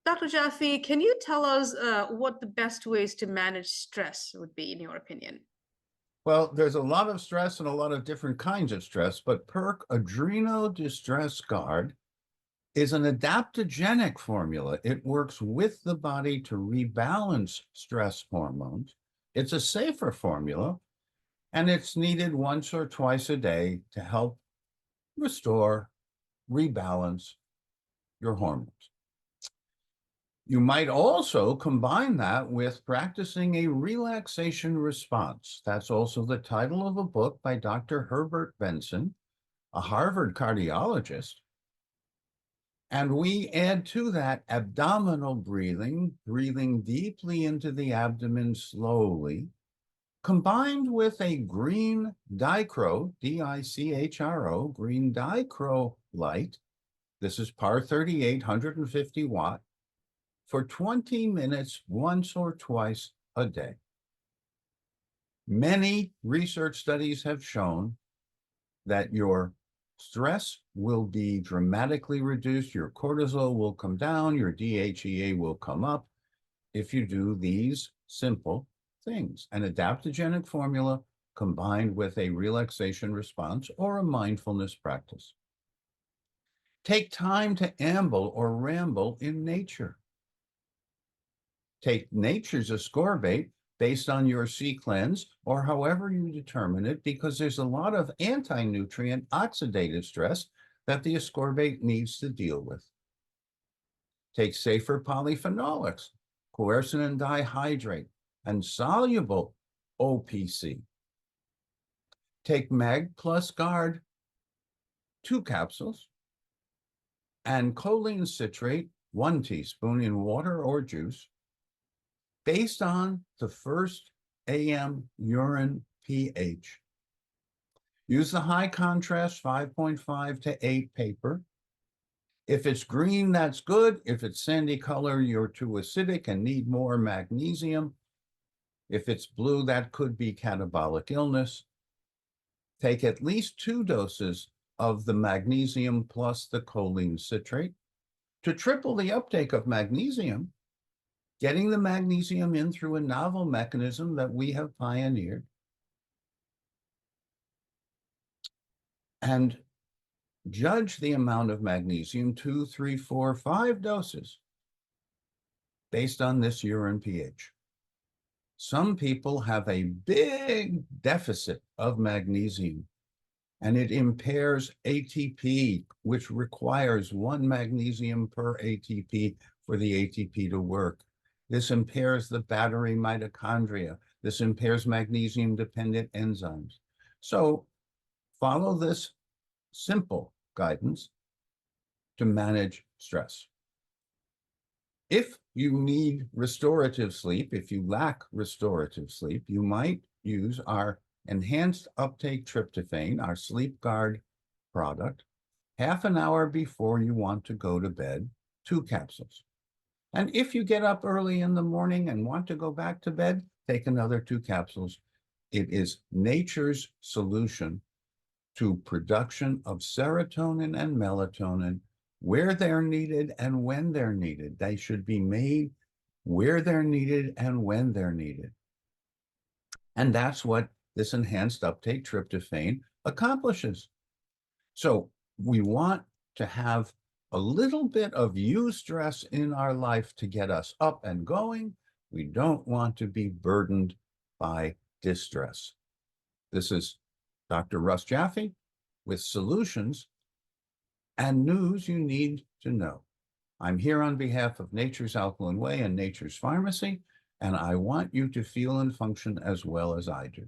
Dr. Jaffe, can you tell us what the best ways to manage stress would be, in your opinion? Well, there's a lot of stress and a lot of different kinds of stress, but PERC Adrenal Distress Guard is an adaptogenic formula. It works with the body to rebalance stress hormones. It's a safer formula, and it's needed once or twice a day to help restore, rebalance your hormones. You might also combine that with practicing a relaxation response. That's also the title of a book by Dr. Herbert Benson, a Harvard cardiologist. And we add to that abdominal breathing, breathing deeply into the abdomen slowly, combined with a green dichro, D-I-C-H-R-O, green dichro light. This is par 38, 150 watt, for 20 minutes once or twice a day. Many research studies have shown that your stress will be dramatically reduced, your cortisol will come down, your DHEA will come up if you do these simple things. An adaptogenic formula combined with a relaxation response or a mindfulness practice. Take time to amble or ramble in nature. Take nature's ascorbate based on your C cleanse or however you determine it, because there's a lot of anti-nutrient oxidative stress that the ascorbate needs to deal with. Take safer polyphenolics, quercetin dihydrate, and soluble OPC. Take Mag Plus Guard, 2 capsules, and choline citrate, 1 teaspoon in water or juice, based on the first AM urine pH. Use the high contrast 5.5 to 8 paper. If it's green, that's good. If it's sandy color, you're too acidic and need more magnesium. If it's blue, that could be catabolic illness. Take at least 2 doses of the magnesium plus the choline citrate. To triple the uptake of magnesium, getting the magnesium in through a novel mechanism that we have pioneered, and judge the amount of magnesium, 2, 3, 4, 5 doses based on this urine pH. Some people have a big deficit of magnesium, and it impairs ATP, which requires 1 magnesium per ATP for the ATP to work. This impairs the battery mitochondria. This impairs magnesium-dependent enzymes. So follow this simple guidance to manage stress. If you need restorative sleep, if you lack restorative sleep, you might use our enhanced uptake tryptophan, our Sleep Guard product, half an hour before you want to go to bed, 2 capsules. And if you get up early in the morning and want to go back to bed, take another 2 capsules. It is nature's solution to production of serotonin and melatonin where they're needed and when they're needed. They should be made where they're needed and when they're needed. And that's what this enhanced uptake tryptophan accomplishes. So we want to have a little bit of eustress in our life to get us up and going. We don't want to be burdened by distress. This is Dr. Russ Jaffe with solutions and news you need to know. I'm here on behalf of Nature's Alkaline Way and Nature's Pharmacy, and I want you to feel and function as well as I do.